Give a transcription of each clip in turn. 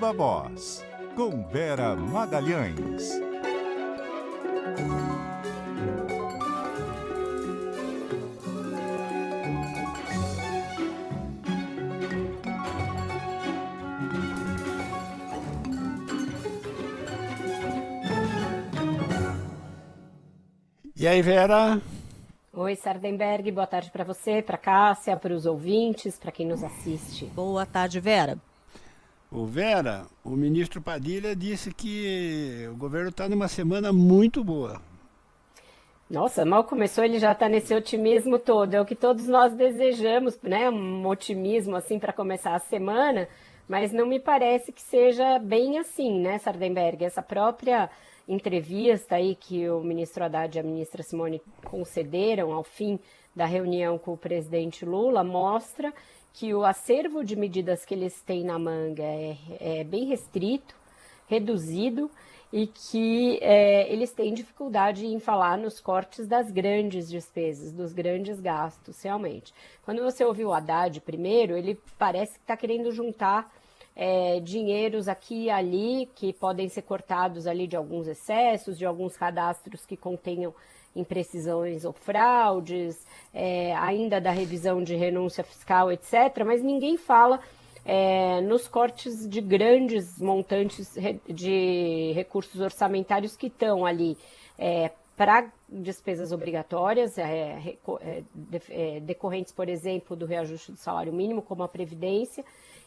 Viva Voz, com Vera Magalhães. E aí, Vera? Oi, Sardenberg, boa tarde para você, para Cássia, para os ouvintes, para quem nos assiste. Boa tarde, Vera. Vera, o ministro Padilha disse que o governo está numa semana muito boa. Nossa, mal começou, ele já está nesse otimismo todo. É o que todos nós desejamos, né? Um otimismo assim para começar a semana, mas não me parece que seja bem assim, né, Sardenberg? Essa própria entrevista aí que o ministro Haddad e a ministra Simone concederam ao fim da reunião com o presidente Lula mostra que o acervo de medidas que eles têm na manga é bem restrito, reduzido, e que eles têm dificuldade em falar nos cortes das grandes despesas, dos grandes gastos, realmente. Quando você ouviu o Haddad primeiro, ele parece que está querendo juntar dinheiros aqui e ali, que podem ser cortados ali de alguns excessos, de alguns cadastros que contenham imprecisões ou fraudes, ainda da revisão de renúncia fiscal, etc., mas ninguém fala nos cortes de grandes montantes de recursos orçamentários que estão ali para despesas obrigatórias, decorrentes, por exemplo, do reajuste do salário mínimo, como a Previdência,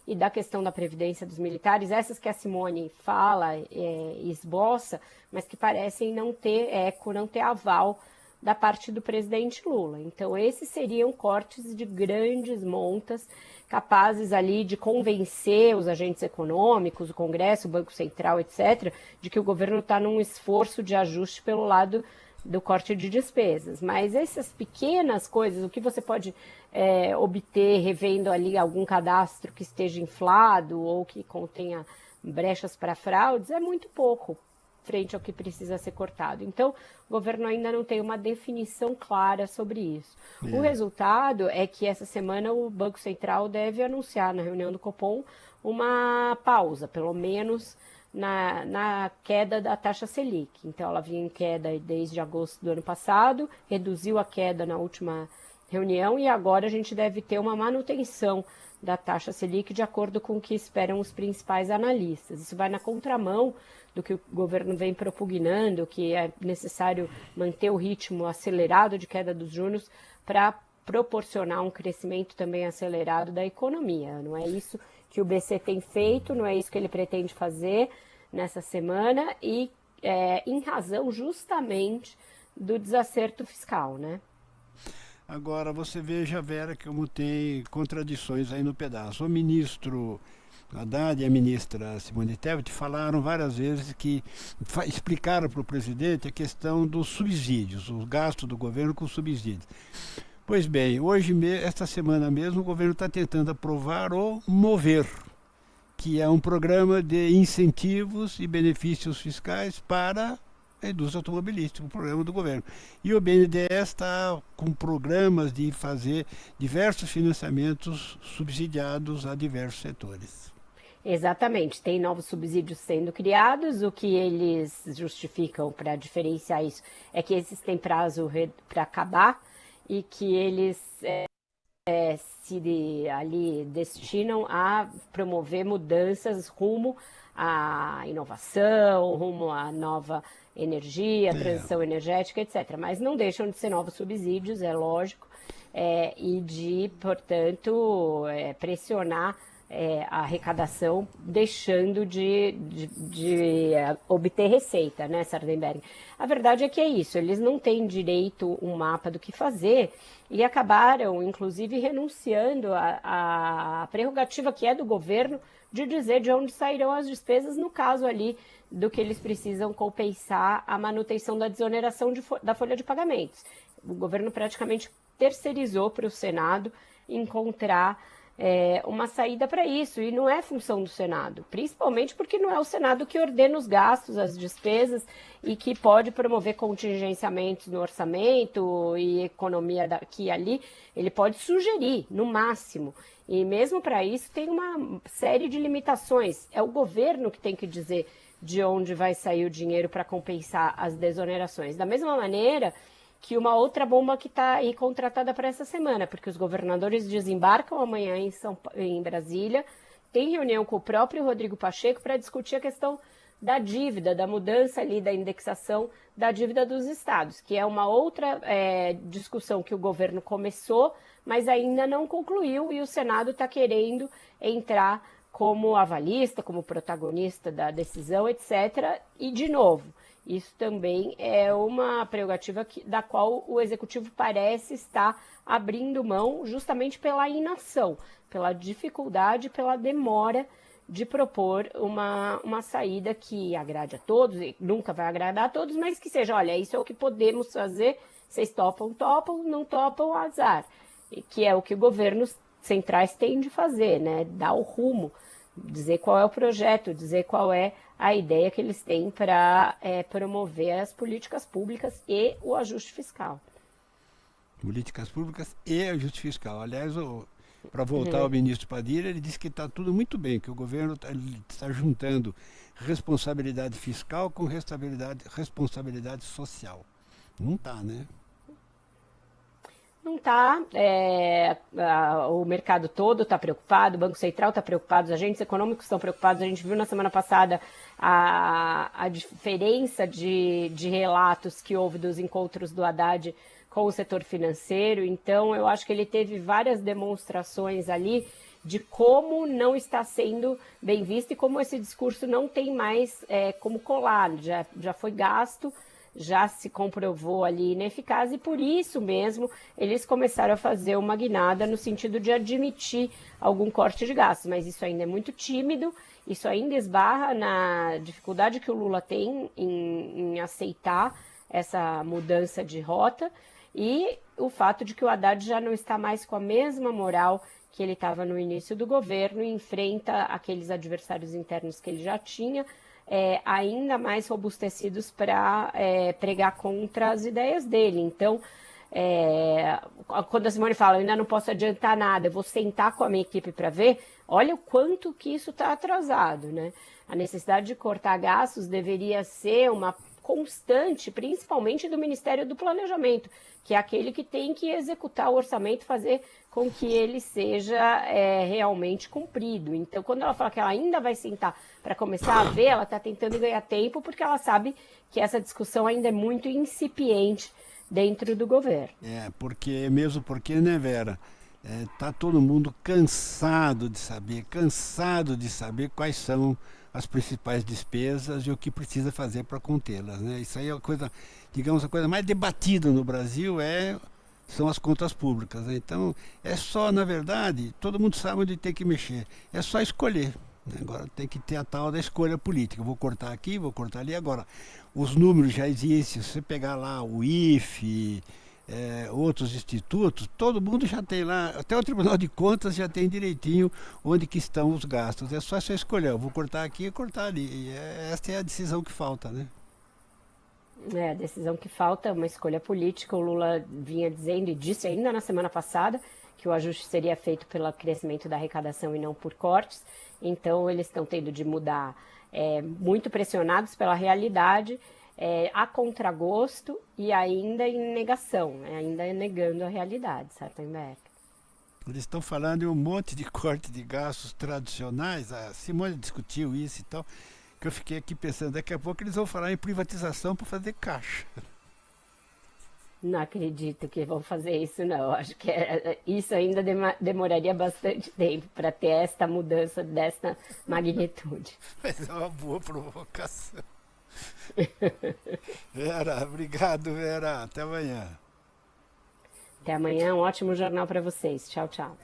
e da questão da Previdência dos militares, essas que a Simone fala e esboça, mas que parecem não ter eco, não ter aval da parte do presidente Lula. Então, esses seriam cortes de grandes montas, capazes ali de convencer os agentes econômicos, o Congresso, o Banco Central, etc., de que o governo está num esforço de ajuste pelo lado do corte de despesas. Mas essas pequenas coisas, o que você pode obter revendo ali algum cadastro que esteja inflado ou que contenha brechas para fraudes, é muito pouco frente ao que precisa ser cortado. Então, o governo ainda não tem uma definição clara sobre isso. O resultado é que essa semana o Banco Central deve anunciar na reunião do Copom uma pausa, pelo menos na queda da taxa Selic. Então, ela vinha em queda desde agosto do ano passado, reduziu a queda na última reunião e agora a gente deve ter uma manutenção da taxa Selic de acordo com o que esperam os principais analistas. Isso vai na contramão do que o governo vem propugnando, que é necessário manter o ritmo acelerado de queda dos juros para proporcionar um crescimento também acelerado da economia. Não é isso que o BC tem feito, não é isso que ele pretende fazer nessa semana e em razão justamente do desacerto fiscal, né? Agora, você veja, Vera, como tem contradições aí no pedaço. O ministro Haddad e a ministra Simone Tebet falaram várias vezes que explicaram para o presidente a questão dos subsídios, o gasto do governo com subsídios. Pois bem, esta semana mesmo, o governo está tentando aprovar o Mover, que é um programa de incentivos e benefícios fiscais para a indústria automobilística, um programa do governo. E o BNDES está com programas de fazer diversos financiamentos subsidiados a diversos setores. Exatamente, tem novos subsídios sendo criados, o que eles justificam para diferenciar isso é que esses têm prazo para acabar e que eles se ali destinam a promover mudanças rumo à inovação, rumo à nova energia, transição energética, etc. Mas não deixam de ser novos subsídios, é lógico, e de, portanto, pressionar a arrecadação, deixando de obter receita, né, Sardenberg? A verdade é que é isso, eles não têm direito um mapa do que fazer e acabaram, inclusive, renunciando à prerrogativa que é do governo de dizer de onde sairão as despesas no caso ali do que eles precisam compensar a manutenção da desoneração da folha de pagamentos. O governo praticamente terceirizou para o Senado encontrar uma saída para isso, e não é função do Senado, principalmente porque não é o Senado que ordena os gastos, as despesas, e que pode promover contingenciamentos no orçamento e economia daqui e ali. Ele pode sugerir, no máximo, e mesmo para isso tem uma série de limitações. É o governo que tem que dizer de onde vai sair o dinheiro para compensar as desonerações. Da mesma maneira que uma outra bomba que está aí contratada para essa semana, porque os governadores desembarcam amanhã em Brasília, tem reunião com o próprio Rodrigo Pacheco para discutir a questão da dívida, da mudança ali da indexação da dívida dos estados, que é uma outra discussão que o governo começou, mas ainda não concluiu, e o Senado está querendo entrar como avalista, como protagonista da decisão, etc. E, de novo, isso também é uma prerrogativa da qual o Executivo parece estar abrindo mão justamente pela inação, pela dificuldade, pela demora de propor uma saída que agrade a todos, e nunca vai agradar a todos, mas que seja, olha, isso é o que podemos fazer, vocês topam, topam, não topam, azar. E que é o que governos centrais têm de fazer, né? Dar o rumo, dizer qual é o projeto, dizer qual é a ideia que eles têm para promover as políticas públicas e o ajuste fiscal. Políticas públicas e ajuste fiscal. Aliás, para voltar ao ministro Padilha, ele disse que está tudo muito bem, que o governo está juntando responsabilidade fiscal com responsabilidade social. Não está, né? Não está, o mercado todo está preocupado, o Banco Central está preocupado, os agentes econômicos estão preocupados. A gente viu na semana passada a diferença de relatos que houve dos encontros do Haddad com o setor financeiro. Então, eu acho que ele teve várias demonstrações ali de como não está sendo bem visto e como esse discurso não tem mais como colar, já foi gasto, já se comprovou ali ineficaz, e por isso mesmo eles começaram a fazer uma guinada no sentido de admitir algum corte de gastos, mas isso ainda é muito tímido, isso ainda esbarra na dificuldade que o Lula tem em aceitar essa mudança de rota, e o fato de que o Haddad já não está mais com a mesma moral que ele estava no início do governo e enfrenta aqueles adversários internos que ele já tinha, ainda mais robustecidos para pregar contra as ideias dele. Então, quando a Simone fala, eu ainda não posso adiantar nada, eu vou sentar com a minha equipe para ver, olha o quanto que isso está atrasado, né? A necessidade de cortar gastos deveria ser uma constante, principalmente do Ministério do Planejamento, que é aquele que tem que executar o orçamento, fazer com que ele seja realmente cumprido. Então, quando ela fala que ela ainda vai sentar para começar a ver, ela está tentando ganhar tempo, porque ela sabe que essa discussão ainda é muito incipiente dentro do governo. Mesmo porque, né, Vera? Tá todo mundo cansado de saber quais são as principais despesas e o que precisa fazer para contê-las, né? Isso aí é a coisa, digamos, a coisa mais debatida no Brasil são as contas públicas, né? Então, na verdade, todo mundo sabe onde tem que mexer, é só escolher, né? Agora tem que ter a tal da escolha política, vou cortar aqui, vou cortar ali. Agora, os números já existem, se você pegar lá o IFE, outros institutos, todo mundo já tem lá, até o Tribunal de Contas já tem direitinho onde que estão os gastos. É só você escolher, eu vou cortar aqui e cortar ali. E essa é a decisão que falta, né? A decisão que falta é uma escolha política. O Lula vinha dizendo, e disse ainda na semana passada, que o ajuste seria feito pelo crescimento da arrecadação e não por cortes. Então, eles estão tendo de mudar, muito pressionados pela realidade, a contragosto e ainda em negação, ainda negando a realidade, Sartenberg. Eles estão falando em um monte de corte de gastos tradicionais, a Simone discutiu isso e tal, que eu fiquei aqui pensando, daqui a pouco eles vão falar em privatização para fazer caixa. Não acredito que vão fazer isso, não. Acho que isso ainda demoraria bastante tempo para ter esta mudança desta magnitude. Mas é uma boa provocação. Vera, obrigado, Vera. Até amanhã. Até amanhã, um ótimo jornal para vocês. Tchau, tchau.